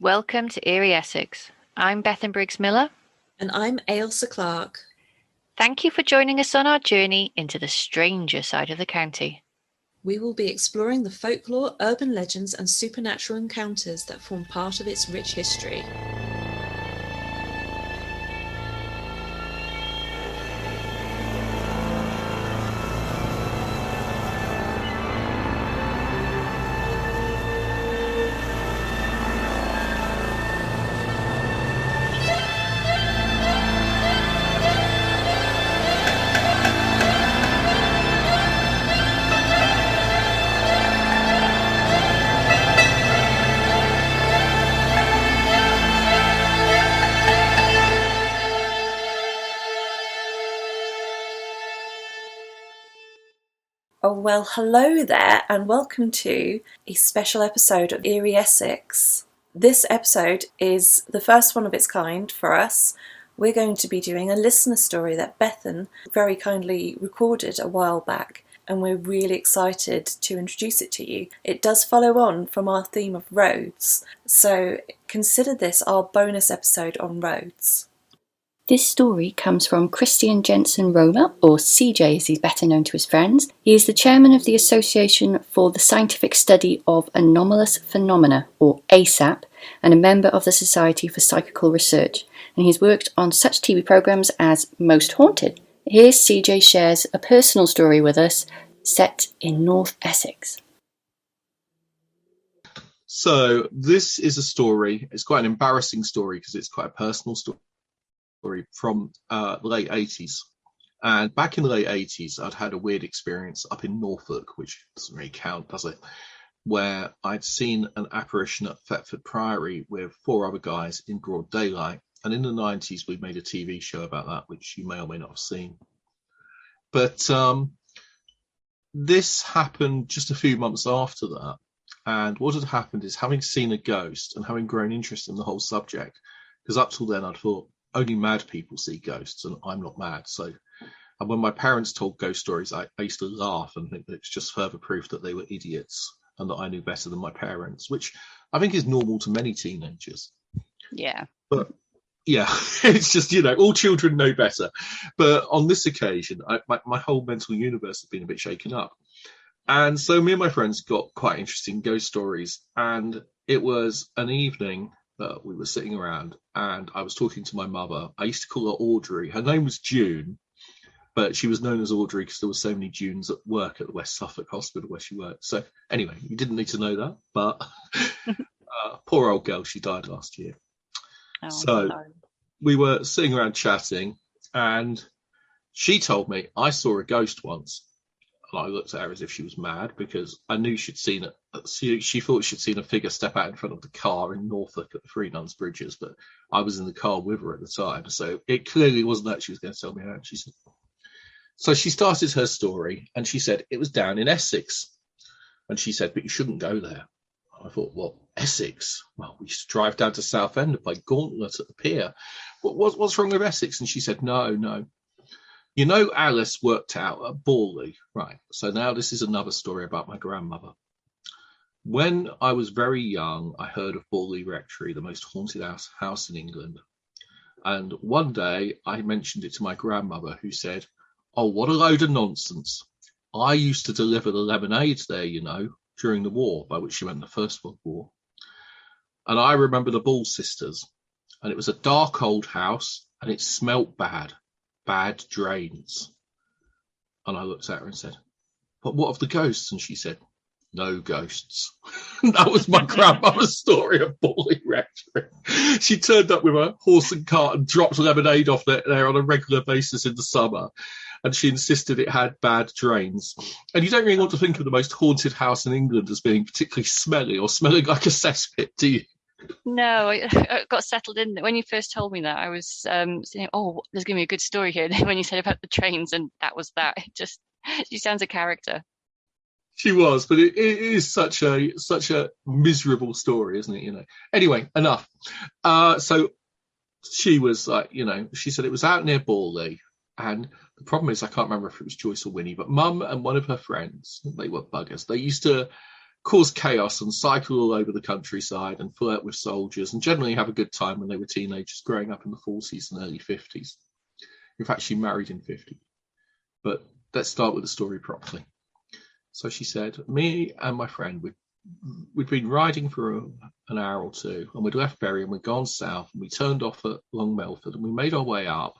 Welcome to Eerie Essex. I'm Bethan Briggs-Miller. And I'm Ailsa Clark. Thank you for joining us on our journey into the stranger side of the county. We will be exploring the folklore, urban legends, and supernatural encounters that form part of its rich history. Oh, well, hello there, and welcome to a special episode of Eerie Essex. This episode is the first one of its kind for us. We're going to be doing a listener story that Bethan very kindly recorded a while back, and we're really excited to introduce it to you. It does follow on from our theme of roads, so consider this our bonus episode on roads. This story comes from Christian Jensen Romer, or CJ as he's better known to his friends. He is the chairman of the Association for the Scientific Study of Anomalous Phenomena, or ASAP, and a member of the Society for Psychical Research, and he's worked on such TV programmes as Most Haunted. Here CJ shares a personal story with us, set in North Essex. So this is a story, it's quite an embarrassing story because it's quite a personal story from the late 80s. And back in the late 80s, I'd had a weird experience up in Norfolk, which doesn't really count, does it? Where I'd seen an apparition at Thetford Priory with 4 other guys in broad daylight. And in the 90s, we made a TV show about that, which you may or may not have seen. But this happened just a few months after that. And what had happened is, having seen a ghost and having grown interest in the whole subject, because up till then I'd thought, only mad people see ghosts and I'm not mad. So, and when my parents told ghost stories, I used to laugh and think that it's just further proof that they were idiots and that I knew better than my parents, which I think is normal to many teenagers. Yeah. But yeah, it's just, all children know better. But on this occasion, my whole mental universe had been a bit shaken up. And so me and my friends got quite interesting ghost stories. And it was an evening that we were sitting around and I was talking to my mother. I used to call her Audrey. Her name was June, but she was known as Audrey because there were so many Junes at work at the West Suffolk Hospital where she worked. So anyway, you didn't need to know that, but poor old girl, she died last year. Oh, so sorry. We were sitting around chatting and she told me, I saw a ghost once. And I looked at her as if she was mad because I knew she'd seen it. She thought she'd seen a figure step out in front of the car in Norfolk at the Three Nuns Bridges, but I was in the car with her at the time. So it clearly wasn't that she was going to tell me how. So she started her story and she said it was down in Essex. And she said, but you shouldn't go there. I thought, well, Essex? Well, we used to drive down to Southend and play Gauntlet at the pier. What's wrong with Essex? And she said, no. Alice worked out at Borley, right? So now this is another story about my grandmother. When I was very young, I heard of Borley Rectory, the most haunted house in England. And one day I mentioned it to my grandmother, who said, oh, what a load of nonsense. I used to deliver the lemonade there, during the war, by which she meant the First World War. And I remember the Ball sisters. And it was a dark old house and it smelt bad drains. And I looked at her and said, but what of the ghosts? And she said, no ghosts. That was my grandmother's story of Borley Rectory. She turned up with a horse and cart and dropped lemonade off there on a regular basis in the summer. And she insisted it had bad drains. And you don't really want to think of the most haunted house in England as being particularly smelly or smelling like a cesspit, do you? No, I got settled in. When you first told me that, I was saying, oh, there's going to be a good story here. Then when you said about the trains, and that was that. She sounds a character. She was, but it is such a miserable story, isn't it? Anyway, enough. So she was like, she said it was out near Borley. And the problem is, I can't remember if it was Joyce or Winnie, but Mum and one of her friends, they were buggers. They used to cause chaos and cycle all over the countryside and flirt with soldiers and generally have a good time when they were teenagers growing up in the 40s and early 50s. In fact, she married in 50. But let's start with the story properly. So she said, me and my friend, we'd been riding for an hour or two, and we'd left Bury and we'd gone south, and we turned off at Long Melford, and we made our way up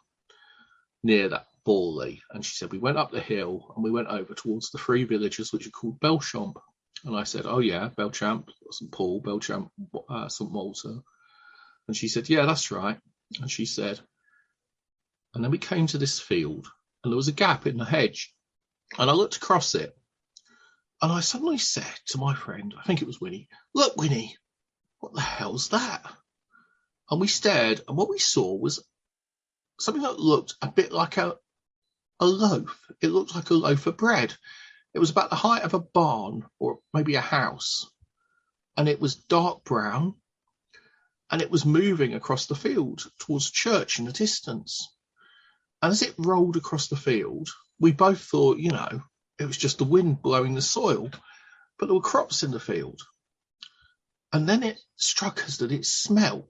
near that Borley. And she said, we went up the hill and we went over towards the three villages which are called Belchamp. And I said, oh yeah, Belchamp St Paul, Belchamp St Walter. And she said, yeah, that's right. And she said, and then we came to this field, and there was a gap in the hedge, and I looked across it, and I suddenly said to my friend, I think it was Winnie, look, Winnie, what the hell's that? And we stared, and what we saw was something that looked a bit like a loaf. It looked like a loaf of bread. It was about the height of a barn or maybe a house, and it was dark brown, and it was moving across the field towards church in the distance. And as it rolled across the field, we both thought, it was just the wind blowing the soil, but there were crops in the field. And then it struck us that it smelled.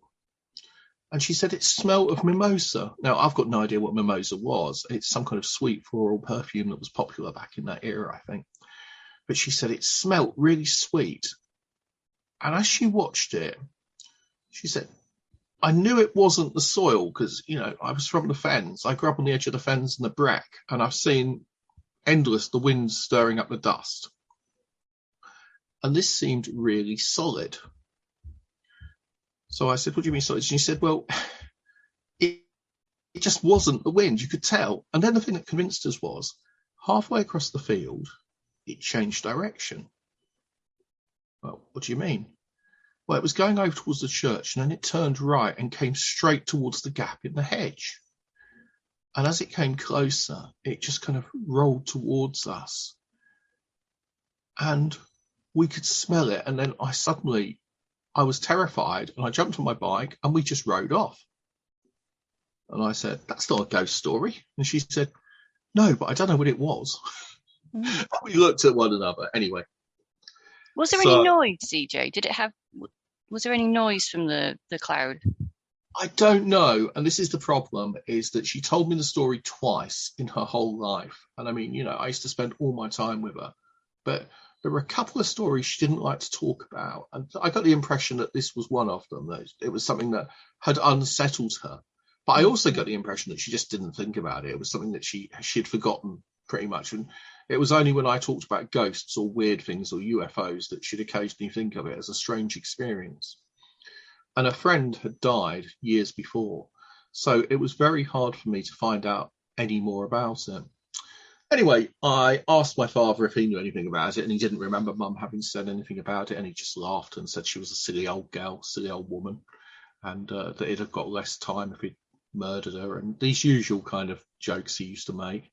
And she said it smelled of mimosa. Now, I've got no idea what mimosa was. It's some kind of sweet floral perfume that was popular back in that era, I think. But she said it smelled really sweet. And as she watched it, she said, I knew it wasn't the soil because, I was from the fens. I grew up on the edge of the fens and the breck, and I've seen the wind stirring up the dust. And this seemed really solid. So I said, what do you mean solid? And she said, well, it just wasn't the wind. You could tell. And then the thing that convinced us was halfway across the field, it changed direction. Well, what do you mean? Well, it was going over towards the church, and then it turned right and came straight towards the gap in the hedge. And as it came closer, it just kind of rolled towards us. And we could smell it. And then I was terrified, and I jumped on my bike, and we just rode off. And I said, that's not a ghost story. And she said, no, but I don't know what it was. Mm. We looked at one another. Anyway. Was there any noise, CJ? Was there any noise from the cloud? I don't know. And this is the problem, is that she told me the story twice in her whole life. And I mean, I used to spend all my time with her. But there were a couple of stories she didn't like to talk about. And I got the impression that this was one of them. That it was something that had unsettled her. But I also got the impression that she just didn't think about it. It was something that she'd forgotten pretty much. And it was only when I talked about ghosts or weird things or UFOs that she'd occasionally think of it as a strange experience. And a friend had died years before, so it was very hard for me to find out any more about it. Anyway, I asked my father if he knew anything about it, and he didn't remember Mum having said anything about it, and he just laughed and said she was a silly old girl, silly old woman, and that it'd have got less time if he'd murdered her, and these usual kind of jokes he used to make.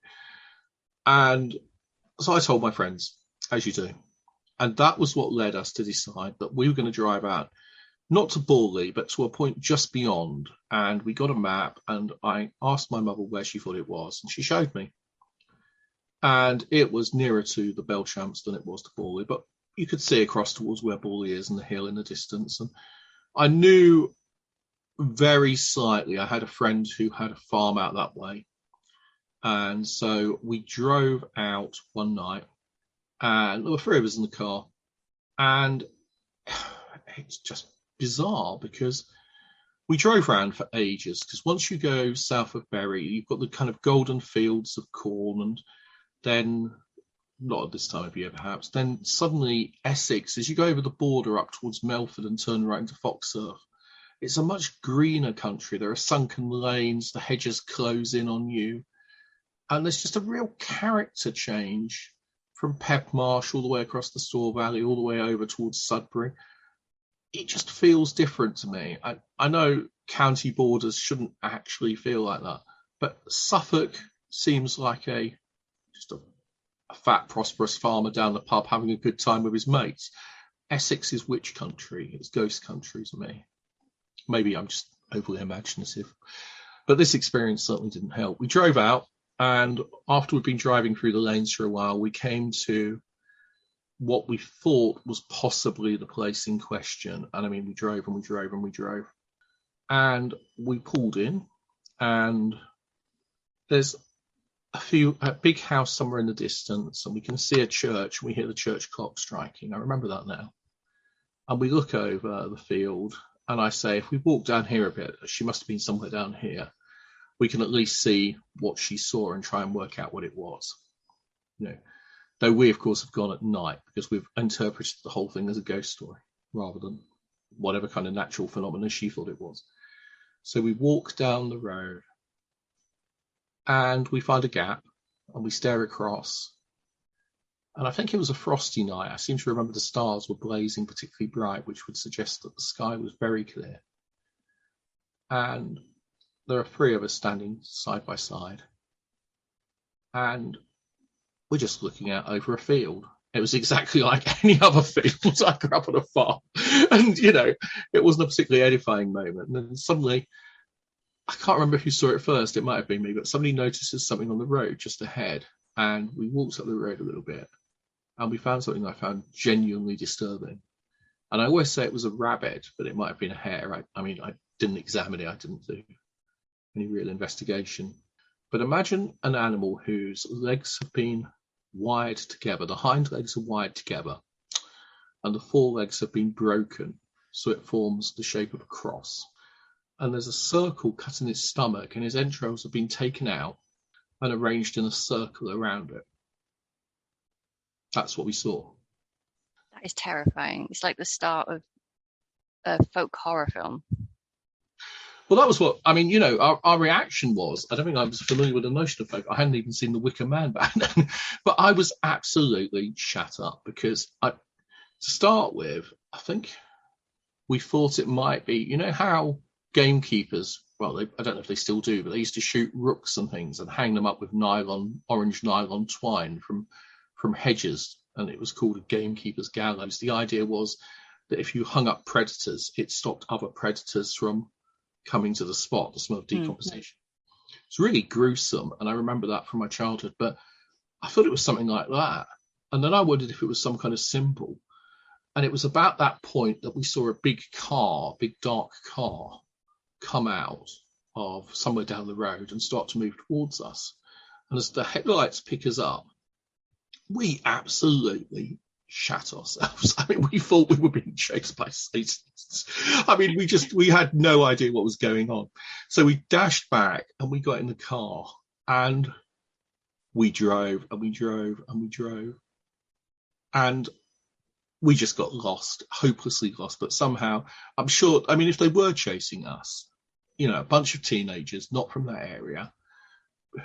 And so I told my friends, as you do. And that was what led us to decide that we were going to drive out, not to Borley, but to a point just beyond. And we got a map, and I asked my mother where she thought it was, and she showed me. And it was nearer to the Belchamps than it was to Borley, but you could see across towards where Borley is and the hill in the distance. And I knew very slightly, I had a friend who had a farm out that way. And so we drove out one night, and there were three of us in the car. And it's just bizarre because we drove around for ages, because once you go south of Bury, you've got the kind of golden fields of corn, and then, not at this time of year perhaps, then suddenly Essex, as you go over the border up towards Melford and turn right into Foxsurf, it's a much greener country. There are sunken lanes, the hedges close in on you, and there's just a real character change from Pebb Marsh all the way across the Store Valley, all the way over towards Sudbury. It just feels different to me. I know county borders shouldn't actually feel like that, but Suffolk seems like just a fat, prosperous farmer down the pub having a good time with his mates. Essex is witch country. It's ghost country to me. Maybe I'm just overly imaginative. But this experience certainly didn't help. We drove out, and after we'd been driving through the lanes for a while, we came to what we thought was possibly the place in question. And I mean, we drove and we drove and we drove. And we pulled in, and there's a big house somewhere in the distance, and we can see a church, and we hear the church clock striking. I remember that now. And we look over the field, and I say, if we walk down here a bit, she must have been somewhere down here. We can at least see what she saw and try and work out what it was. You know, though we, of course, have gone at night because we've interpreted the whole thing as a ghost story rather than whatever kind of natural phenomenon she thought it was. So we walk down the road, and we find a gap, and we stare across. And I think it was a frosty night. I seem to remember the stars were blazing particularly bright, which would suggest that the sky was very clear. And there are three of us standing side by side. And we're just looking out over a field. It was exactly like any other field. I grew up on a farm. And, you know, it wasn't a particularly edifying moment. And then suddenly, I can't remember who saw it first. It might have been me, but somebody notices something on the road just ahead. And we walked up the road a little bit. And we found something I found genuinely disturbing. And I always say it was a rabbit, but it might have been a hare. I mean, I didn't examine it. I didn't do any real investigation. But imagine an animal whose legs have been wired together. The hind legs are wired together, and the forelegs have been broken, so it forms the shape of a cross. And there's a circle cut in his stomach, and his entrails have been taken out and arranged in a circle around it. That's what we saw. That is terrifying. It's like the start of a folk horror film. Well, that was what, I mean, you know, our reaction was, I don't think I was familiar with the notion of folk. I hadn't even seen The Wicker Man back then. But I was absolutely shat up because, to start with, I think we thought it might be, you know how gamekeepers, well, I don't know if they still do, but they used to shoot rooks and things and hang them up with orange nylon twine from hedges, and it was called a gamekeeper's gallows. The idea was that if you hung up predators, it stopped other predators from coming to the spot, the smell of decomposition. It's really gruesome, and I remember that from my childhood, but I thought it was something like that. And then I wondered if it was some kind of symbol. And it was about that point that we saw a big dark car, come out of somewhere down the road and start to move towards us. And as the headlights pick us up, we absolutely shat ourselves. I mean, we thought we were being chased by Satanists. I mean, we had no idea what was going on. So we dashed back and we got in the car and we drove and we drove and we drove. And we just got lost, hopelessly lost. But somehow, I'm sure, I mean, if they were chasing us, you know, a bunch of teenagers, not from that area,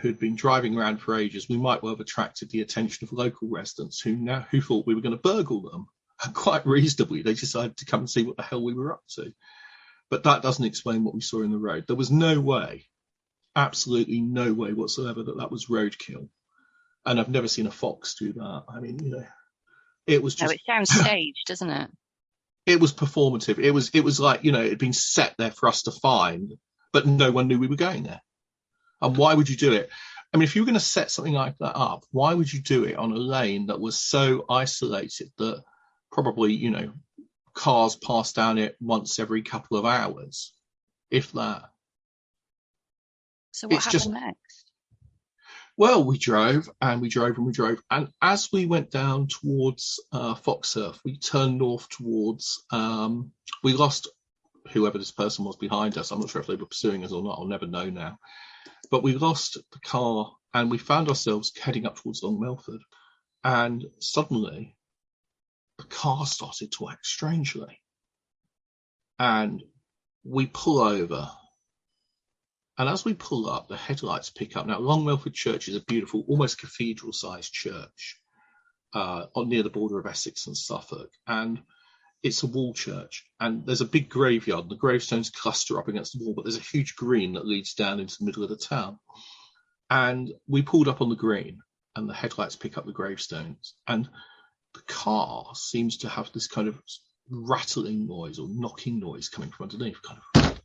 who'd been driving around for ages, we might well have attracted the attention of local residents who thought we were going to burgle them. And quite reasonably, they decided to come and see what the hell we were up to. But that doesn't explain what we saw in the road. There was no way, absolutely no way whatsoever that was roadkill. And I've never seen a fox do that. I mean, you know, it was just... No, it sounds staged, doesn't it? It was performative. It was like, you know, it had been set there for us to find, but no one knew we were going there. And why would you do it? I mean, if you were going to set something like that up, why would you do it on a lane that was so isolated that probably, you know, cars pass down it once every couple of hours, if that? So what happened next? Well, we drove and we drove and we drove. And as we went down towards Foxsurf, we turned north towards, we lost whoever this person was behind us. I'm not sure if they were pursuing us or not. I'll never know now. But we lost the car and we found ourselves heading up towards Long Melford. And suddenly the car started to act strangely. And we pull over. And as we pull up, the headlights pick up. Now, Long Melford Church is a beautiful, almost cathedral-sized church near the border of Essex and Suffolk. And it's a wall church, and there's a big graveyard. The gravestones cluster up against the wall, but there's a huge green that leads down into the middle of the town. And we pulled up on the green, and the headlights pick up the gravestones. And the car seems to have this kind of rattling noise or knocking noise coming from underneath, kind of.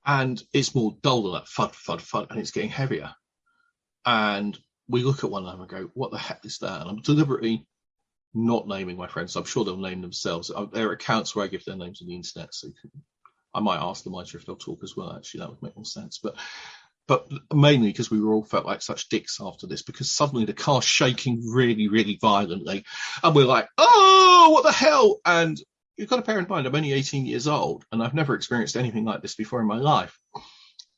And it's more dull than that, thud, thud, thud, and it's getting heavier. And we look at one another and go, what the heck is that? And I'm deliberately not naming my friends. I'm sure they'll name themselves. There are accounts where I give their names on the internet, so I might ask them later if they'll talk as well. Actually, that would make more sense. But mainly because we were all felt like such dicks after this, because suddenly the car's shaking really, really violently, and we're like, oh, what the hell? And you've got to bear in mind, I'm only 18 years old, and I've never experienced anything like this before in my life.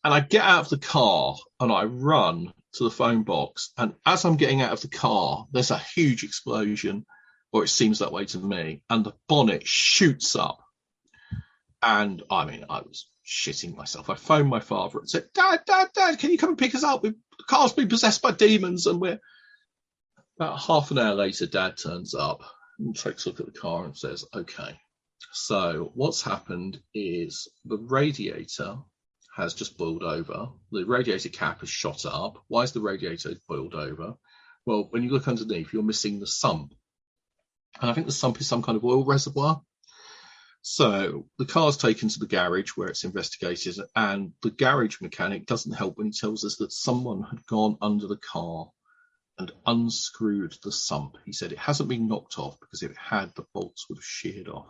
And I get out of the car and I run to the phone box. And as I'm getting out of the car, there's a huge explosion, or it seems that way to me, and the bonnet shoots up. And I mean, I was shitting myself. I phoned my father and said, Dad, can you come and pick us up? The car's been possessed by demons. And we're about half an hour later, Dad turns up and takes a look at the car and says, okay, so what's happened is the radiator has just boiled over. The radiator cap has shot up. Why is the radiator boiled over? Well, when you look underneath, you're missing the sump. And I think the sump is some kind of oil reservoir. So the car's taken to the garage where it's investigated, and the garage mechanic doesn't help when he tells us that someone had gone under the car and unscrewed the sump. He said it hasn't been knocked off because if it had, the bolts would have sheared off.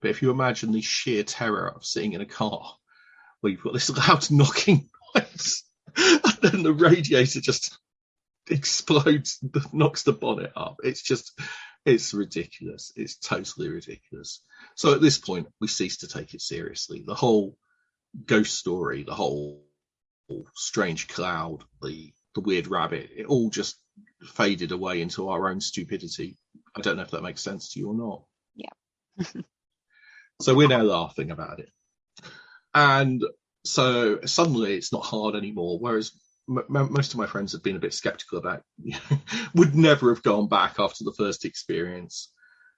But if you imagine the sheer terror of sitting in a car where you've got this loud knocking noise, and then the radiator just explodes, knocks the bonnet up. It's ridiculous. It's totally ridiculous. So at this point, we cease to take it seriously. The whole ghost story, the whole strange cloud, the weird rabbit, it all just faded away into our own stupidity. I don't know if that makes sense to you or not. Yeah. So we're now laughing about it. And so suddenly it's not hard anymore, whereas most of my friends have been a bit skeptical about would never have gone back after the first experience.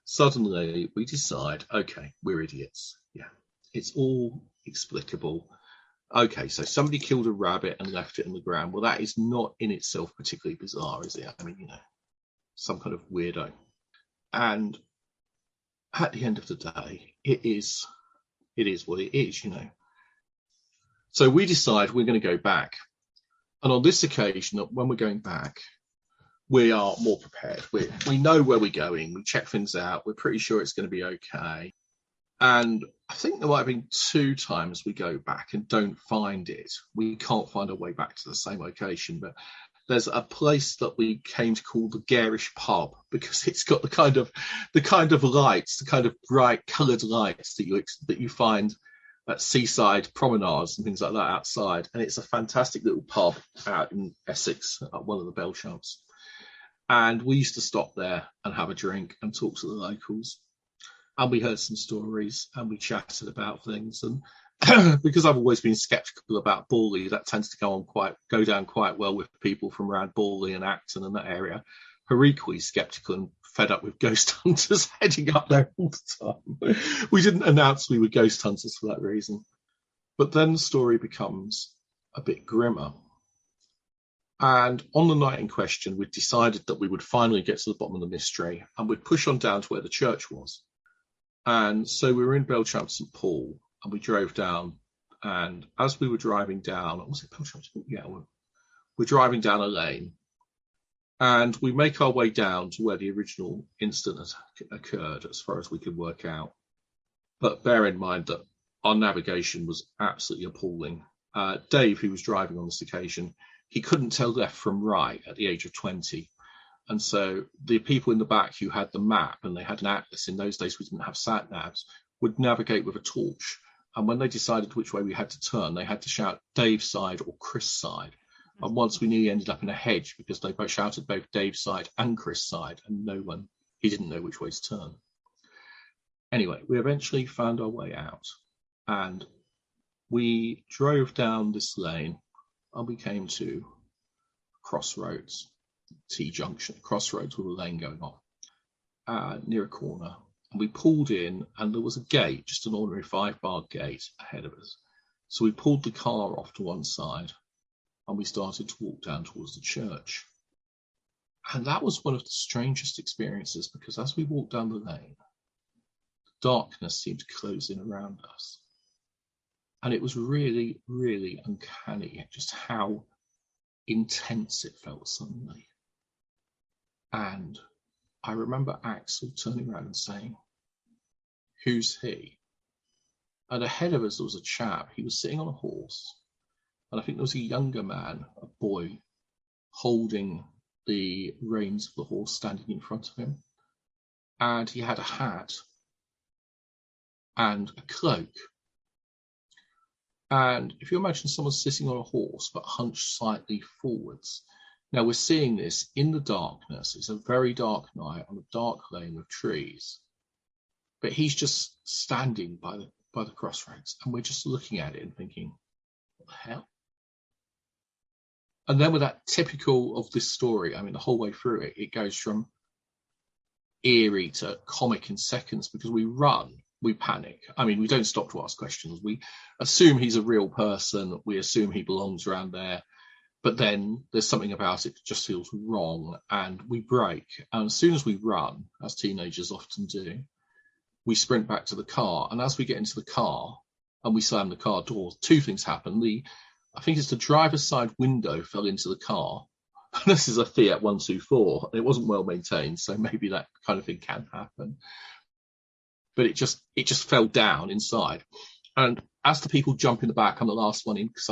Suddenly we decide, okay, we're idiots. Yeah, it's all explicable. Okay, so somebody killed a rabbit and left it on the ground. Well, that is not in itself particularly bizarre, is it? I mean, some kind of weirdo. And at the end of the day, it is what it is, So we decide we're going to go back. And on this occasion, when we're going back, we are more prepared. We know where we're going. We check things out. We're pretty sure it's going to be okay. And I think there might have been 2 times we go back and don't find it. We can't find our way back to the same location. But there's a place that we came to call the Garish Pub because it's got the kind of lights, the kind of bright coloured lights that you find at seaside promenades and things like that outside. And it's a fantastic little pub out in Essex, at one of the Belchamps. And we used to stop there and have a drink and talk to the locals. And we heard some stories and we chatted about things. And because I've always been sceptical about Borley, that tends to go down quite well with people from around Borley and Acton and that area, who are equally sceptical and fed up with ghost hunters heading up there all the time. We didn't announce we were ghost hunters for that reason. But then the story becomes a bit grimmer. And on the night in question, we'd decided that we would finally get to the bottom of the mystery and we'd push on down to where the church was. And so we were in Belchamp St Paul and we drove down. And as we were driving down, was it Belchamp? Yeah, we're driving down a lane. And we make our way down to where the original incident occurred, as far as we could work out. But bear in mind that our navigation was absolutely appalling. Dave, who was driving on this occasion, he couldn't tell left from right at the age of 20. And so the people in the back who had the map and they had an atlas, in those days we didn't have sat navs, would navigate with a torch. And when they decided which way we had to turn, they had to shout Dave's side or Chris' side. And once we nearly ended up in a hedge because they both shouted both Dave's side and Chris' side, and he didn't know which way to turn. Anyway, we eventually found our way out and we drove down this lane and we came to crossroads, T-junction, crossroads with a lane going off near a corner. And we pulled in and there was a gate, just an ordinary 5-bar gate ahead of us. So we pulled the car off to one side and we started to walk down towards the church. And that was one of the strangest experiences because as we walked down the lane, darkness seemed to close in around us. And it was really, really uncanny just how intense it felt suddenly. And I remember Axel turning around and saying, "Who's he?" And ahead of us there was a chap. He was sitting on a horse. And I think there was a younger man, a boy, holding the reins of the horse, standing in front of him. And he had a hat and a cloak. And if you imagine someone sitting on a horse but hunched slightly forwards. Now we're seeing this in the darkness. It's a very dark night on a dark lane with trees. But he's just standing by the crossroads, and we're just looking at it and thinking, what the hell? And then with that typical of this story, I mean, the whole way through it, it goes from eerie to comic in seconds because we run, we panic. I mean, we don't stop to ask questions. We assume he's a real person. We assume he belongs around there. But then there's something about it that just feels wrong, and we break. And as soon as we run, as teenagers often do, we sprint back to the car. And as we get into the car and we slam the car door, two things happen. I think it's the driver's side window fell into the car. This is a Fiat 124. It wasn't well maintained, so maybe that kind of thing can happen. But it just fell down inside. And as the people jump in the back, I'm the last one in because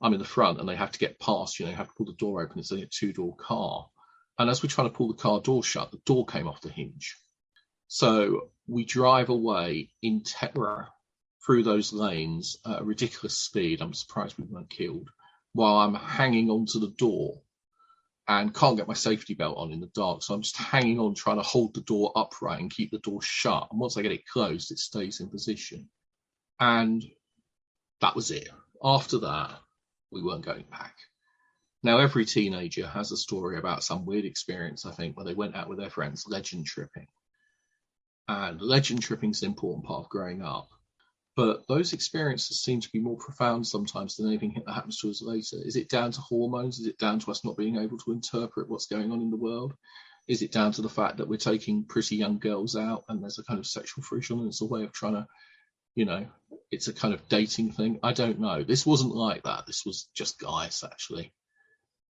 I'm in the front and they have to get past, have to pull the door open. It's only a two-door car. And as we're trying to pull the car door shut, the door came off the hinge. So we drive away in terror through those lanes at a ridiculous speed. I'm surprised we weren't killed, while I'm hanging onto the door and can't get my safety belt on in the dark. So I'm just hanging on, trying to hold the door upright and keep the door shut. And once I get it closed, it stays in position. And that was it. After that, we weren't going back. Now, every teenager has a story about some weird experience, I think, where they went out with their friends legend tripping. And legend tripping is an important part of growing up. But those experiences seem to be more profound sometimes than anything that happens to us later. Is it down to hormones? Is it down to us not being able to interpret what's going on in the world? Is it down to the fact that we're taking pretty young girls out and there's a kind of sexual friction and it's a way of trying to, it's a kind of dating thing? I don't know. This wasn't like that. This was just guys, actually.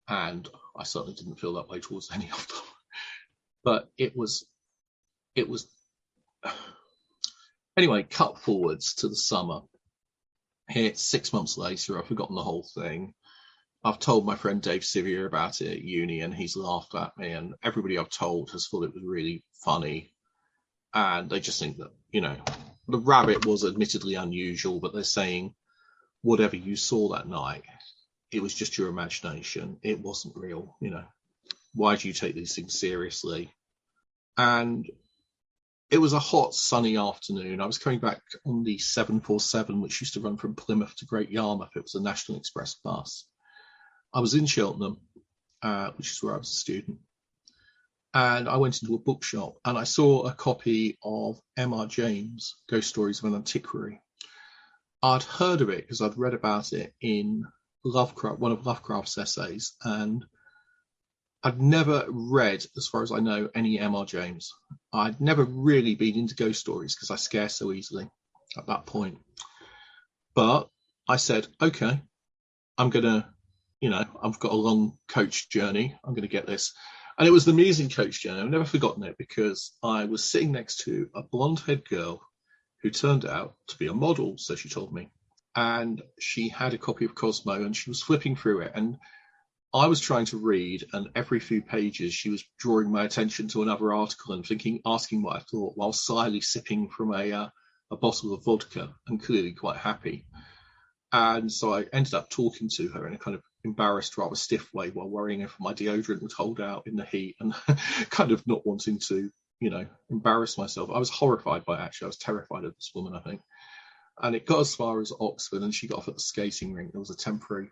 And I certainly didn't feel that way towards any of them. But it was anyway, cut forwards to the summer. Here, it's 6 months later. I've forgotten the whole thing. I've told my friend Dave Sevier about it at uni, and he's laughed at me. And everybody I've told has thought it was really funny. And they just think that, the rabbit was admittedly unusual, but they're saying whatever you saw that night, it was just your imagination. It wasn't real. Why do you take these things seriously? And it was a hot, sunny afternoon. I was coming back on the 747, which used to run from Plymouth to Great Yarmouth. It was a National Express bus. I was in Cheltenham, which is where I was a student. And I went into a bookshop and I saw a copy of M.R. James' Ghost Stories of an Antiquary. I'd heard of it because I'd read about it in Lovecraft, one of Lovecraft's essays, and I'd never read, as far as I know, any M.R. James. I'd never really been into ghost stories because I scare so easily at that point. But I said, okay, I'm going to, I've got a long coach journey. I'm going to get this. And it was the amazing coach journey. I've never forgotten it because I was sitting next to a blonde-haired girl who turned out to be a model, so she told me. And she had a copy of Cosmo and she was flipping through it. And I was trying to read, and every few pages she was drawing my attention to another article and asking what I thought, while slyly sipping from a bottle of vodka and clearly quite happy. And so I ended up talking to her in a kind of embarrassed, rather stiff way while worrying if my deodorant would hold out in the heat and kind of not wanting to, embarrass myself. I was horrified by it, actually. I was terrified of this woman, I think. And it got as far as Oxford, and she got off at the skating rink. There was a temporary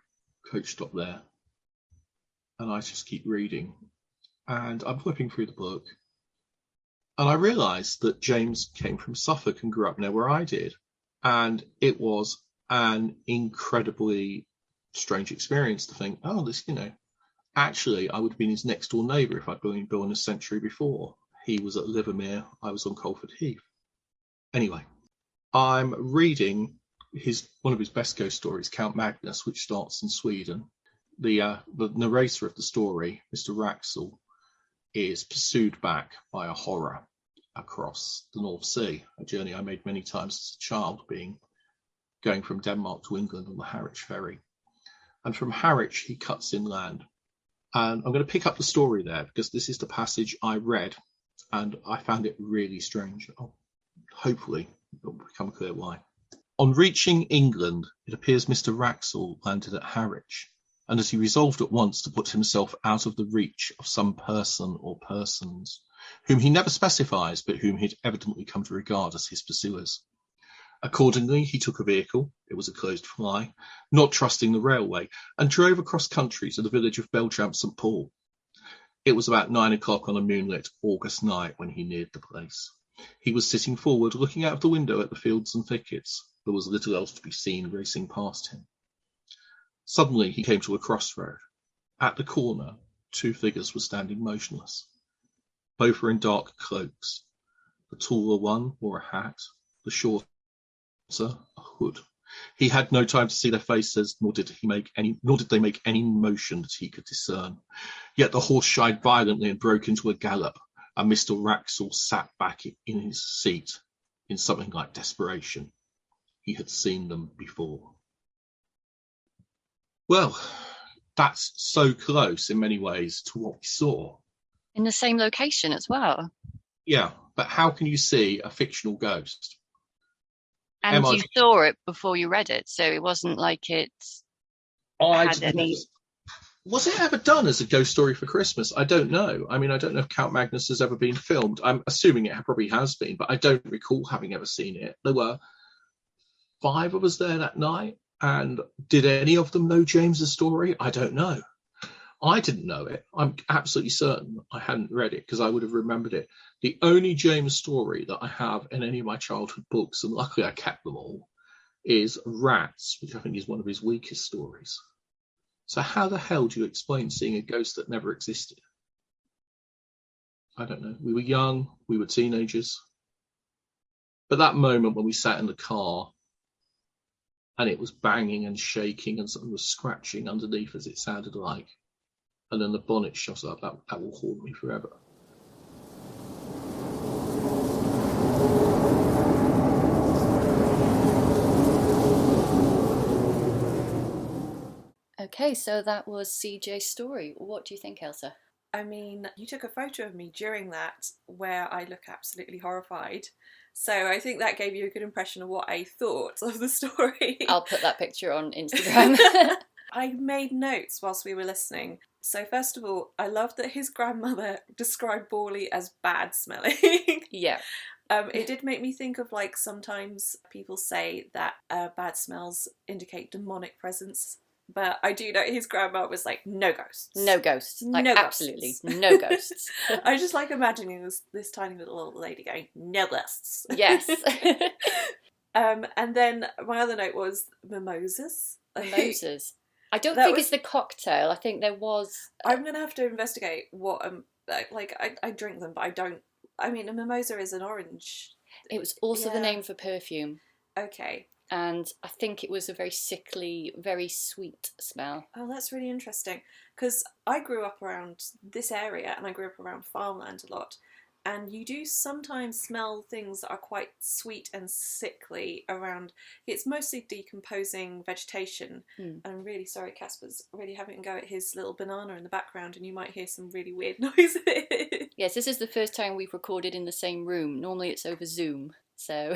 coach stop there. And I just keep reading. And I'm flipping through the book. And I realised that James came from Suffolk and grew up near where I did. And it was an incredibly strange experience to think, oh, this, actually, I would have been his next door neighbour if I'd been born a century before. He was at Livermere. I was on Colford Heath. Anyway, I'm reading one of his best ghost stories, Count Magnus, which starts in Sweden. the narrator of the story, Mr. Wraxall, is pursued back by a horror across the North Sea, a journey I made many times as a child, going from Denmark to England on the Harwich ferry. And from Harwich, he cuts inland. And I'm going to pick up the story there because this is the passage I read, and I found it really strange. Hopefully, it will become clear why. On reaching England, it appears Mr. Wraxall landed at Harwich, and as he resolved at once to put himself out of the reach of some person or persons, whom he never specifies, but whom he'd evidently come to regard as his pursuers. Accordingly, he took a vehicle, it was a closed fly, not trusting the railway, and drove across country to the village of Belchamp St Paul. It was about 9 o'clock on a moonlit August night when he neared the place. He was sitting forward, looking out of the window at the fields and thickets. There was little else to be seen racing past him. Suddenly he came to a crossroad. At the corner, 2 figures were standing motionless. Both were in dark cloaks. The taller one wore a hat, the shorter a hood. He had no time to see their faces, nor did they make any motion that he could discern. Yet the horse shied violently and broke into a gallop, and Mr. Wraxall sat back in his seat in something like desperation. He had seen them before. Well, that's so close in many ways to what we saw. In the same location as well. Yeah, but how can you see a fictional ghost? And you saw it before you read it, so it wasn't like it had any... Was it ever done as a ghost story for Christmas? I don't know. I mean, I don't know if Count Magnus has ever been filmed. I'm assuming it probably has been, but I don't recall having ever seen it. There were 5 of us there that night, and did any of them know James's story? I don't know. I didn't know it. I'm absolutely certain I hadn't read it because I would have remembered it. The only James story that I have in any of my childhood books, and luckily I kept them all, is Rats, which I think is one of his weakest stories. So how the hell do you explain seeing a ghost that never existed? I don't know. We were young, we were teenagers. But that moment when we sat in the car and it was banging and shaking and something was scratching underneath as it sounded like, and then the bonnet shot up, that will haunt me forever. Okay, so that was CJ's story. What do you think, Elsa? I mean, you took a photo of me during that where I look absolutely horrified. So I think that gave you a good impression of what I thought of the story. I'll put that picture on Instagram. I made notes whilst we were listening. So first of all, I love that his grandmother described Borley as bad smelling. Yeah. It did make me think of, like, sometimes people say that bad smells indicate demonic presence. But I do know his grandma was like, no ghosts. No ghosts. Like, no absolutely ghosts. No ghosts. I just like imagining this tiny little old lady going, no ghosts. Yes. And then my other note was mimosas. Mimosas. I don't think it's the cocktail. I think there was... I'm going to have to investigate what... I drink them, but I don't... I mean, a mimosa is an orange. It was also the name for perfume. Okay. And I think it was a very sickly, very sweet smell. Oh, that's really interesting. Because I grew up around this area and I grew up around farmland a lot. And you do sometimes smell things that are quite sweet and sickly around. It's mostly decomposing vegetation. And I'm really sorry, Casper's really having a go at his little banana in the background and you might hear some really weird noises. Yes, this is the first time we've recorded in the same room. Normally it's over Zoom, so...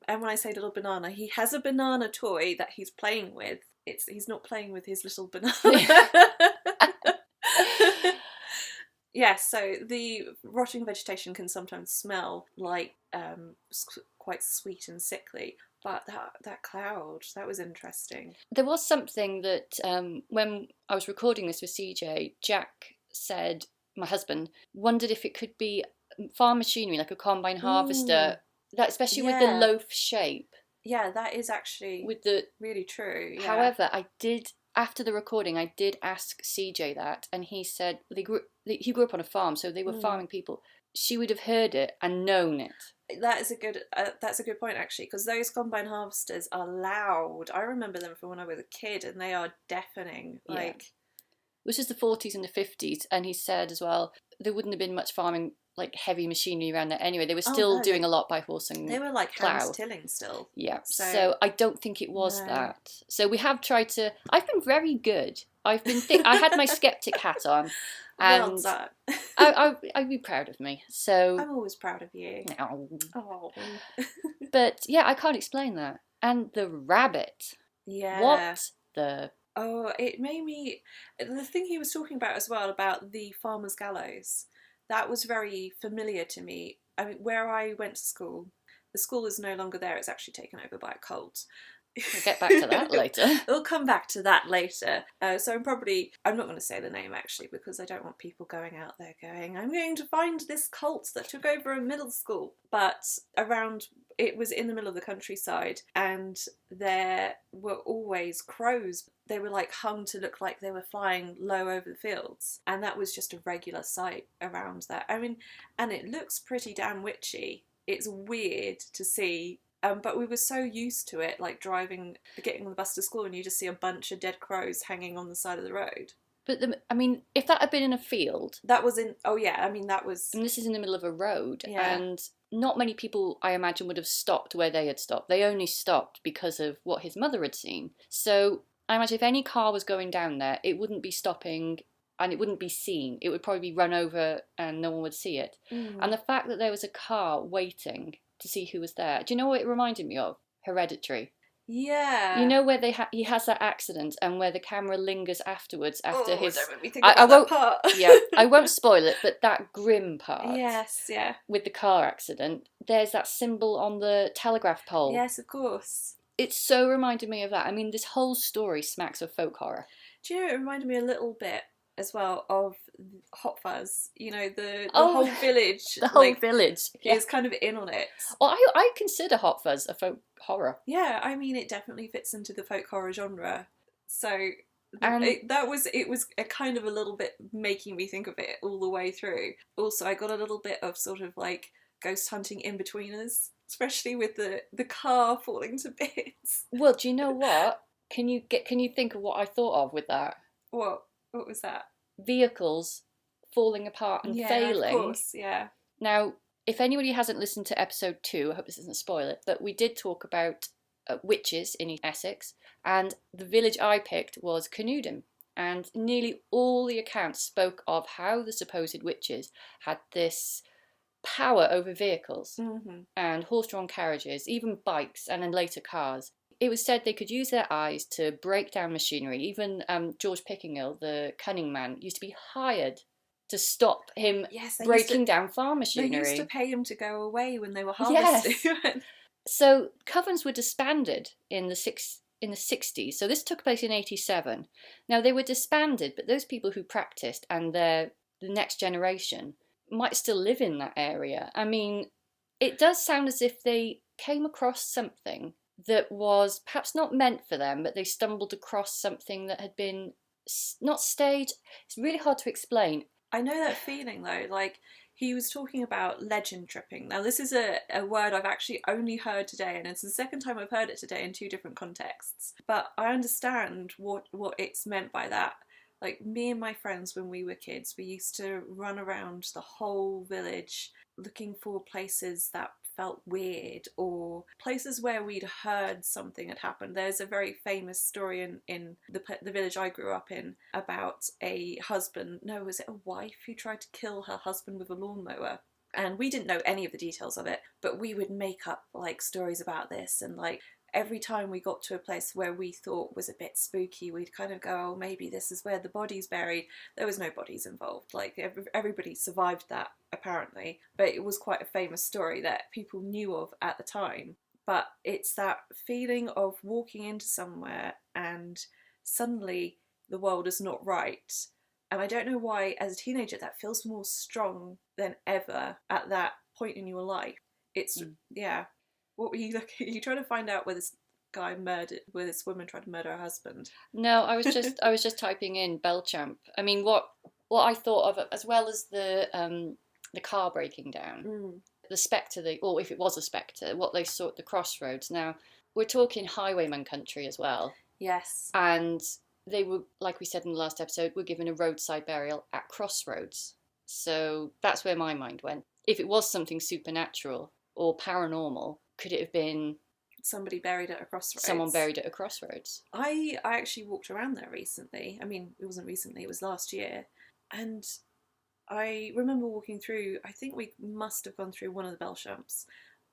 And when I say little banana, he has a banana toy that he's playing with. He's not playing with his little banana. Yes, so the rotting vegetation can sometimes smell like quite sweet and sickly. But that cloud, that was interesting. There was something that when I was recording this with CJ, Jack said, my husband, wondered if it could be farm machinery, like a combine harvester, that especially with the loaf shape. Yeah, that is actually really true. Yeah. However, after the recording, I did ask CJ that, and he said he grew up on a farm, so they were farming people. She would have heard it and known it. That's a good point, actually, because those combine harvesters are loud. I remember them from when I was a kid, and they are deafening. was just the 40s and the 50s, and he said as well there wouldn't have been much farming, like heavy machinery around there anyway. They were still doing a lot by horse and they were like plough. hand tilling still. Yeah, so I don't think it was that. So we have tried to. I've been very good. I've been. I had my skeptic hat on, and well done. I'd be proud of me. So I'm always proud of you. No. Oh. But yeah, I can't explain that. And the rabbit. Yeah. What the? Oh, it made me. The thing he was talking about as well, about the farmer's gallows, that was very familiar to me. I mean, where I went to school, the school is no longer there. It's actually taken over by a cult. We'll get back to that later. We'll come back to that later. So I'm not going to say the name actually, because I don't want people going out there going, I'm going to find this cult that took over a middle school. But it was in the middle of the countryside, and there were always crows. They were like hung to look like they were flying low over the fields. And that was just a regular sight around that. I mean, and it looks pretty damn witchy. It's weird to see. But we were so used to it, like getting on the bus to school, and you just see a bunch of dead crows hanging on the side of the road. But if that had been in a field, that was in. Oh yeah, I mean that was. And this is in the middle of a road, yeah. And not many people, I imagine, would have stopped where they had stopped. They only stopped because of what his mother had seen. So I imagine if any car was going down there, it wouldn't be stopping. And it wouldn't be seen. It would probably be run over and no one would see it. Mm. And the fact that there was a car waiting to see who was there. Do you know what it reminded me of? Hereditary. Yeah. You know where he has that accident and where the camera lingers afterwards after his. Don't make me think about that part. Yeah, I won't spoil it, but that grim part. Yes, yeah. With the car accident, there's that symbol on the telegraph pole. Yes, of course. It so reminded me of that. I mean, this whole story smacks of folk horror. Do you know, it reminded me a little bit as well of Hot Fuzz, you know, the whole village. The whole village is kind of in on it. Well, I consider Hot Fuzz a folk horror. Yeah, I mean, it definitely fits into the folk horror genre. So it was a kind of a little bit making me think of it all the way through. Also, I got a little bit of sort of like ghost hunting in-betweeners, especially with the car falling to bits. Well, do you know what? Can you think of what I thought of with that? What was that? Vehicles falling apart and failing. Of course, yeah. Now, if anybody hasn't listened to episode 2, I hope this doesn't spoil it, but we did talk about witches in Essex, and the village I picked was Canewdon, and nearly all the accounts spoke of how the supposed witches had this power over vehicles and horse-drawn carriages, even bikes, and then later cars. It was said they could use their eyes to break down machinery. Even George Pickingill, the cunning man, used to be hired to stop him breaking down farm machinery. They used to pay him to go away when they were harvesting. Yes. So covens were disbanded in the 60s. So this took place in 87. Now they were disbanded, but those people who practiced and the next generation might still live in that area. I mean, it does sound as if they came across something that was perhaps not meant for them, but they stumbled across something that had been not staged. It's really hard to explain. I know that feeling though, like he was talking about legend tripping. Now this is a word I've actually only heard today, and it's the second time I've heard it today in 2 different contexts. But I understand what it's meant by that. Like me and my friends when we were kids, we used to run around the whole village looking for places that felt weird or places where we'd heard something had happened. There's a very famous story in the village I grew up in about a wife who tried to kill her husband with a lawnmower. And we didn't know any of the details of it, but we would make up like stories about this, and like every time we got to a place where we thought was a bit spooky, we'd kind of go, oh, maybe this is where the body's buried. There was no bodies involved. Like everybody survived that apparently, but it was quite a famous story that people knew of at the time. But it's that feeling of walking into somewhere and suddenly the world is not right. And I don't know why, as a teenager, that feels more strong than ever at that point in your life. It's, yeah. What were you looking? Are you trying to find out where this woman tried to murder her husband? No, I was just typing in Belchamp. I mean, what I thought of, as well as the car breaking down, the spectre, or if it was a spectre, what they saw at the crossroads. Now we're talking highwayman country as well. Yes. And they were, like we said in the last episode, were given a roadside burial at Crossroads. So that's where my mind went. If it was something supernatural or paranormal, could it have been somebody buried at a crossroads? Someone buried at a crossroads. I actually walked around there recently. I mean, it wasn't recently, it was last year. And I remember walking through, I think we must have gone through one of the Belchamps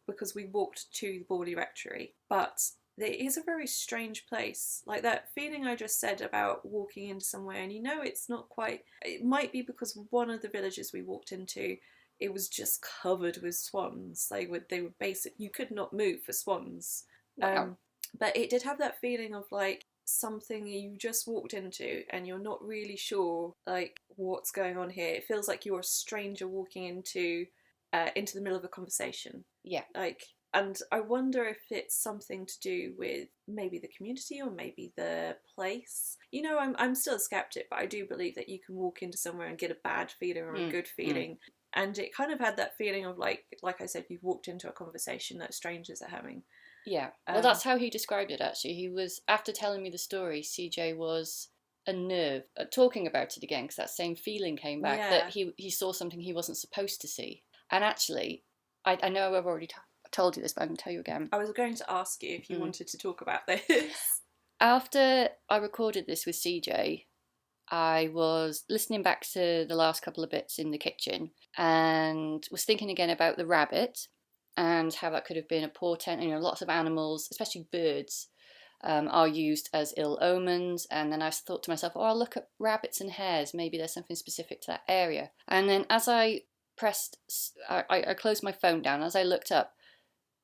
because we walked to the Borley Rectory. But it is a very strange place. Like that feeling I just said about walking into somewhere and you know it's not quite... It might be because one of the villages we walked into, it was just covered with swans. They were basic. You could not move for swans. Wow. But it did have that feeling of like something you just walked into and you're not really sure like what's going on here. It feels like you're a stranger walking into the middle of a conversation. Yeah. Like, and I wonder if it's something to do with maybe the community or maybe the place. You know, I'm still a skeptic, but I do believe that you can walk into somewhere and get a bad feeling or a good feeling. And it kind of had that feeling of like I said, you've walked into a conversation that strangers are having. Yeah, well, that's how he described it, actually. He was, after telling me the story, CJ was unnerved at talking about it again, because that same feeling came back, that he saw something he wasn't supposed to see. And actually, I know I've already told you this, but I'm going to tell you again. I was going to ask you if you wanted to talk about this. After I recorded this with CJ, I was listening back to the last couple of bits in the kitchen and was thinking again about the rabbit and how that could have been a portent. You know, lots of animals, especially birds, are used as ill omens. And then I thought to myself, I'll look at rabbits and hares. Maybe there's something specific to that area. And then as I I closed my phone down. As I looked up,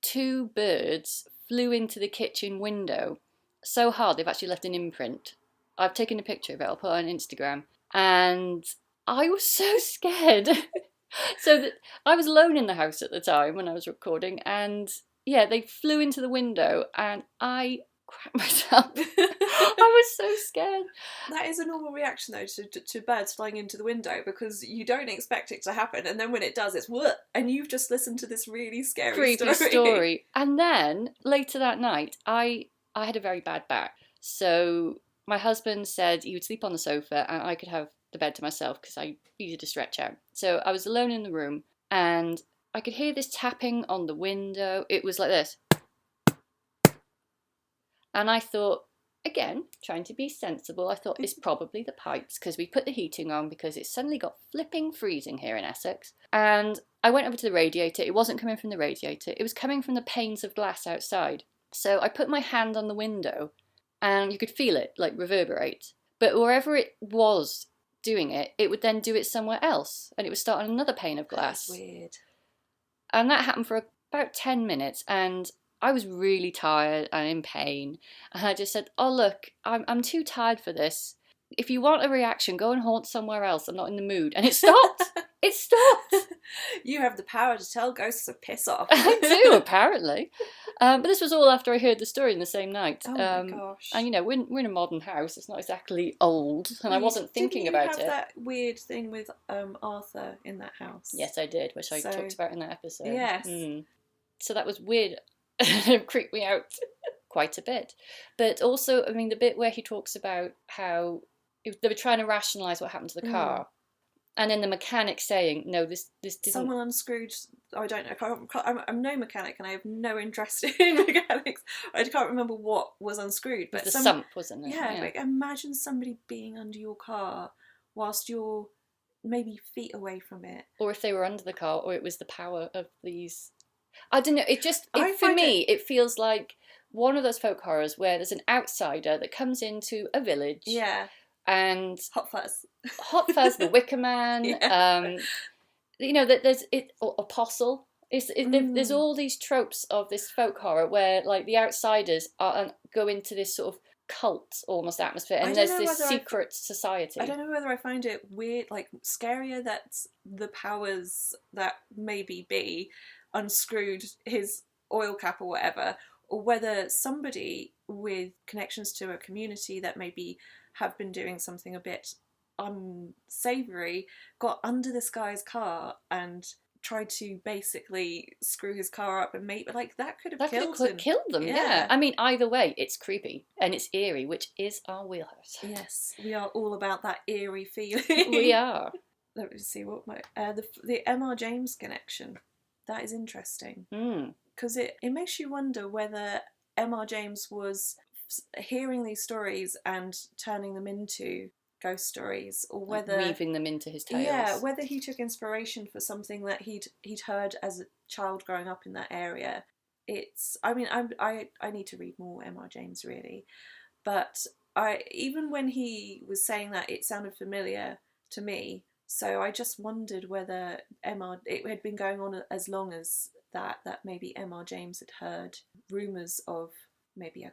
2 birds flew into the kitchen window so hard they've actually left an imprint. I've taken a picture of it. I'll put it on Instagram. And I was so scared. So that I was alone in the house at the time when I was recording, and yeah, they flew into the window and I crapped myself. I was so scared. That is a normal reaction though to birds flying into the window, because you don't expect it to happen, and then when it does, it's what? And you've just listened to this really scary creepy story. And then later that night, I had a very bad back, so my husband said he would sleep on the sofa and I could have the bed to myself because I needed to stretch out. So I was alone in the room and I could hear this tapping on the window. It was like this. And I thought, again, trying to be sensible, I thought it's probably the pipes because we put the heating on because it suddenly got flipping freezing here in Essex. And I went over to the radiator. It wasn't coming from the radiator. It was coming from the panes of glass outside. So I put my hand on the window and you could feel it like reverberate. But wherever it was doing it, it would then do it somewhere else and it would start on another pane of glass. That's weird. And that happened for about 10 minutes and I was really tired and in pain. And I just said, oh look, I'm too tired for this. If you want a reaction, go and haunt somewhere else. I'm not in the mood. And it stopped. It stopped. You have the power to tell ghosts to piss off. I do, apparently. But this was all after I heard the story in the same night. Oh my gosh. And you know, we're in a modern house. It's not exactly old. And I wasn't thinking about it. Didn't you have that weird thing with Arthur in that house? Yes, I did, which I talked about in that episode. Yes. So that was weird. It creeped me out quite a bit. But also, I mean, the bit where he talks about how they were trying to rationalise what happened to the car. And then the mechanic saying, no, this didn't... Someone unscrewed... I don't know. I'm no mechanic and I have no interest in mechanics. I can't remember what was unscrewed. But the sump, wasn't it? Yeah, like imagine somebody being under your car whilst you're maybe feet away from it. Or if they were under the car, or it was the power of these... I don't know, for me, it feels like one of those folk horrors where there's an outsider that comes into a village. Yeah. And Hot Fuzz, the Wicker Man. Yeah. You know that there's or Apostle. There's all these tropes of this folk horror where like the outsiders go into this sort of cult almost atmosphere, and there's this secret society. I don't know whether I find it weird, like scarier that the powers that maybe be unscrewed his oil cap or whatever, or whether somebody with connections to a community that maybe have been doing something a bit unsavoury got under this guy's car and tried to basically screw his car up and like that could have That killed could have him. killed them, yeah. I mean, either way, it's creepy and it's eerie, which is our wheelhouse. Yes, we are all about that eerie feeling. We are. Let me see what the M.R. James connection. That is interesting because it makes you wonder whether M.R. James was hearing these stories and turning them into ghost stories, or whether weaving them into his tales. Yeah, whether he took inspiration for something that he'd heard as a child growing up in that area. I need to read more M.R. James really, but even when he was saying that, it sounded familiar to me. So I just wondered whether it had been going on as long as that maybe M.R. James had heard rumours of maybe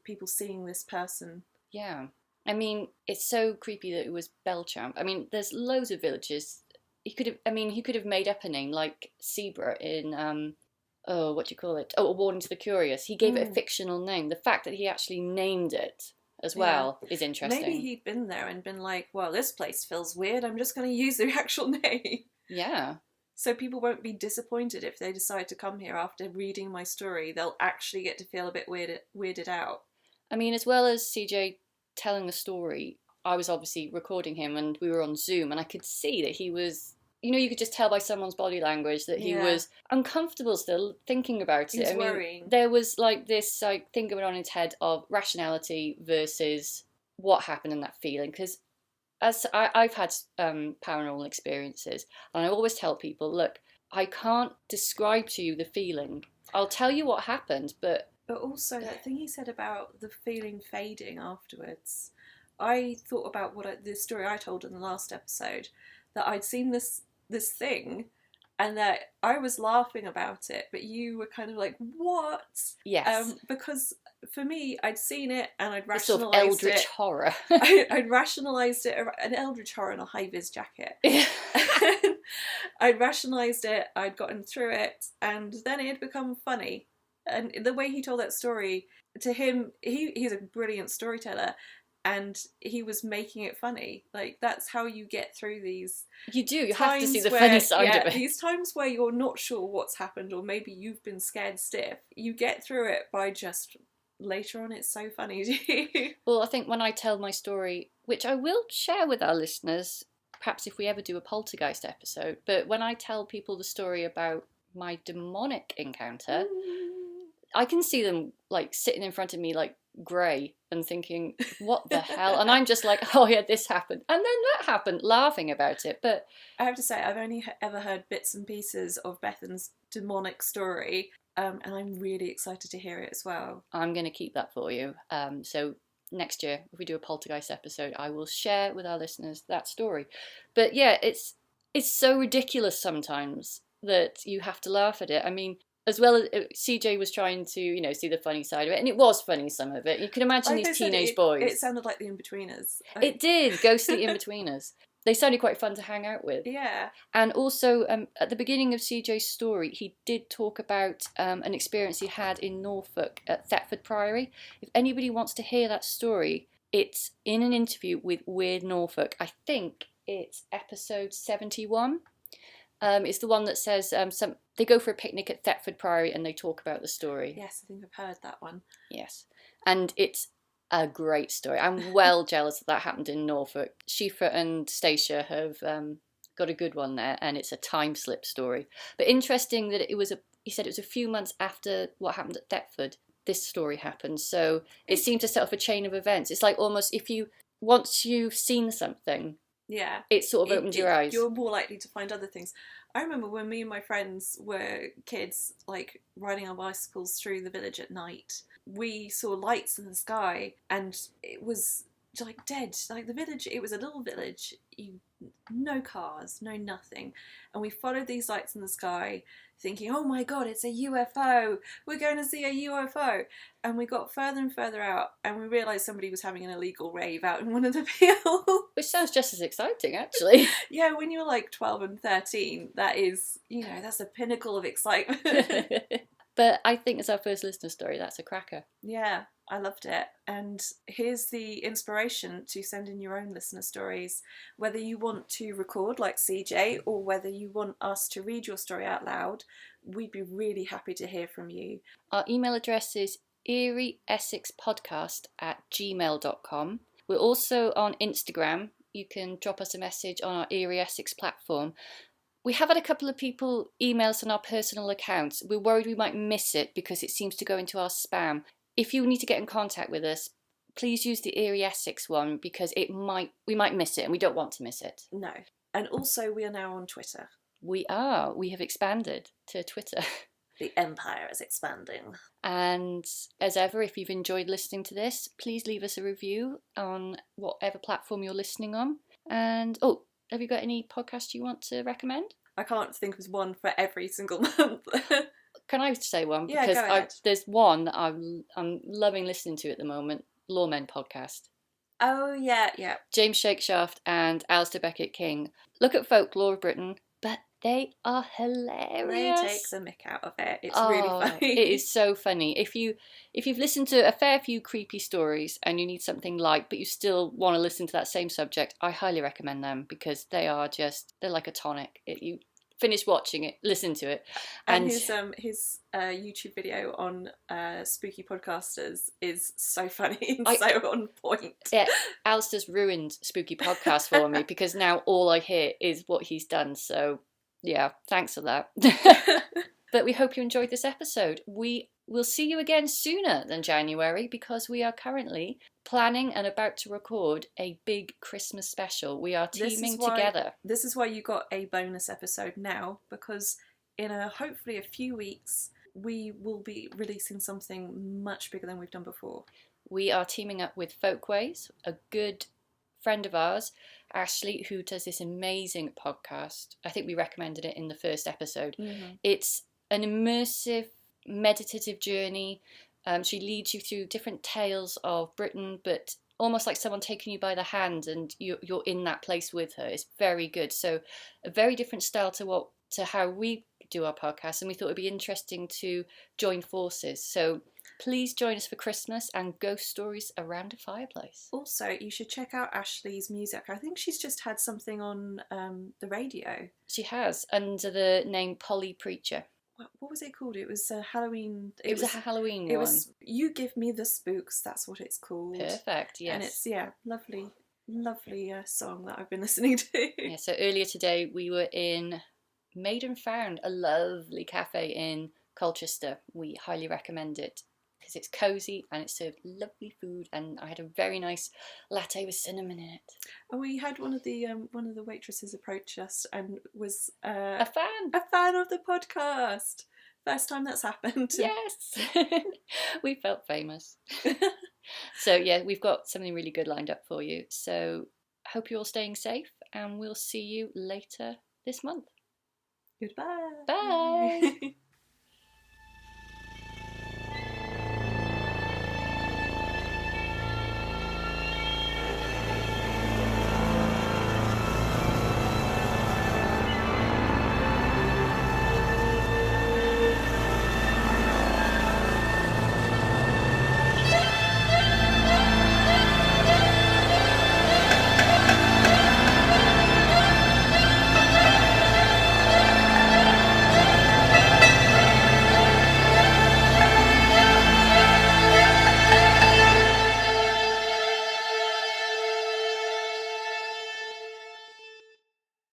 people seeing this person. Yeah. I mean, it's so creepy that it was Belchamp. I mean, there's loads of villages. He could have made up a name like Zebra in A Warning to the Curious. He gave it a fictional name. The fact that he actually named it as well is interesting. Maybe he'd been there and been like, well, this place feels weird, I'm just going to use the actual name. Yeah. So people won't be disappointed if they decide to come here after reading my story. They'll actually get to feel a bit weirded out. I mean, as well as CJ telling the story, I was obviously recording him and we were on Zoom and I could see that he was, you could just tell by someone's body language that he was uncomfortable still thinking about it. He's worrying. There was like this thing going on in his head of rationality versus what happened in that feeling. Because as I've had paranormal experiences, and I always tell people, look, I can't describe to you the feeling. I'll tell you what happened, But also that thing he said about the feeling fading afterwards. I thought about the story I told in the last episode, that I'd seen this thing and that I was laughing about it, but you were kind of like, what? Yes. Because for me, I'd seen it and I'd rationalised sort of eldritch horror. I'd rationalised it, an eldritch horror in a high-vis jacket. I'd rationalised it, I'd gotten through it, and then it had become funny. And the way he told that story, to him, he's a brilliant storyteller, and he was making it funny. Like, that's how you get through these. You do. You have to see the funny side of it. These times where you're not sure what's happened, or maybe you've been scared stiff. You get through it by just later on. It's so funny to you. Well, I think when I tell my story, which I will share with our listeners, perhaps if we ever do a poltergeist episode, but when I tell people the story about my demonic encounter, I can see them like sitting in front of me like grey and thinking, what the hell? And I'm just like, oh yeah, this happened. And then that happened, laughing about it. But I have to say, I've only ever heard bits and pieces of Bethan's demonic story, and I'm really excited to hear it as well. I'm going to keep that for you. So next year, if we do a poltergeist episode, I will share with our listeners that story. But yeah, it's so ridiculous sometimes that you have to laugh at it. I mean, as well as CJ was trying to, see the funny side of it, and it was funny, some of it. You can imagine these teenage boys. It sounded like the In-Betweeners. It did, ghostly In-Betweeners. They sounded quite fun to hang out with. Yeah. And also, at the beginning of CJ's story, he did talk about an experience he had in Norfolk at Thetford Priory. If anybody wants to hear that story, it's in an interview with Weird Norfolk. I think it's episode 71. It's the one that says they go for a picnic at Thetford Priory and they talk about the story. Yes, I think I've heard that one. Yes. And it's a great story. I'm well jealous that happened in Norfolk. Shifa and Stacia have got a good one there, and it's a time slip story. But interesting that he said it was a few months after what happened at Thetford, this story happened. So it seemed to set off a chain of events. It's like almost once you've seen something, yeah, it sort of opens your eyes. You're more likely to find other things. I remember when me and my friends were kids, like riding our bicycles through the village at night, we saw lights in the sky, and it was like dead. Like the village, it was a little village, no cars, no nothing. And we followed these lights in the sky, thinking, oh my god, it's a UFO, we're going to see a UFO. And we got further and further out, and we realised somebody was having an illegal rave out in one of the fields. Which sounds just as exciting, actually. Yeah, when you're like 12 and 13, that is, that's the pinnacle of excitement. But I think it's our first listener story. That's a cracker. Yeah, I loved it. And here's the inspiration to send in your own listener stories. Whether you want to record like CJ or whether you want us to read your story out loud, we'd be really happy to hear from you. Our email address is eerieessexpodcast@gmail.com. We're also on Instagram. You can drop us a message on our Eerie Essex platform. We have had a couple of people email us on our personal accounts. We're worried we might miss it because it seems to go into our spam. If you need to get in contact with us, please use the Eerie Essex one because we might miss it and we don't want to miss it. No. And also we are now on Twitter. We are. We have expanded to Twitter. The empire is expanding. And as ever, if you've enjoyed listening to this, please leave us a review on whatever platform you're listening on. And, have you got any podcasts you want to recommend? I can't think of one for every single month. Can I say one? Yeah, because go ahead. There's one that I'm loving listening to at the moment, Lawmen podcast. Oh, yeah. James Shakeshaft and Alistair Beckett-King look at folklore of Britain, but they are hilarious. They take the mick out of it. It's really funny. It is so funny. If you've listened to a fair few creepy stories and you need something light, but you still want to listen to that same subject, I highly recommend them because they're like a tonic. You finish watching it, listen to it, and his YouTube video on spooky podcasters is so funny and so on point. Yeah, Alistair's ruined spooky podcast for me because now all I hear is what he's done. So yeah, thanks for that. But we hope you enjoyed this episode. We will see you again sooner than January because we are currently planning and about to record a big Christmas special. We are teaming together. This is why you got a bonus episode now, because in hopefully a few weeks we will be releasing something much bigger than we've done before. We are teaming up with Folkways, a good friend of ours, Ashley, who does this amazing podcast. I think we recommended it in the first episode. Mm-hmm. It's an immersive, meditative journey. She leads you through different tales of Britain, but almost like someone taking you by the hand and you're in that place with her. It's very good. So a very different style to how we do our podcast, and we thought it'd be interesting to join forces. So please join us for Christmas and ghost stories around a fireplace. Also, you should check out Ashley's music. I think she's just had something on the radio. She has, under the name Polly Preacher. What was it called? It was a Halloween. It was a Halloween one. It was You Give Me the Spooks. That's what it's called. Perfect. Yes. And it's lovely song that I've been listening to. Yeah. So earlier today we were in Maiden Found, a lovely cafe in Colchester. We highly recommend it because it's cosy and it served lovely food, and I had a very nice latte with cinnamon in it. And we had one of the waitresses approach us and was a fan of the podcast. First time that's happened. Yes. We felt famous. So yeah, we've got something really good lined up for you. So hope you're all staying safe, and we'll see you later this month. Goodbye. Bye.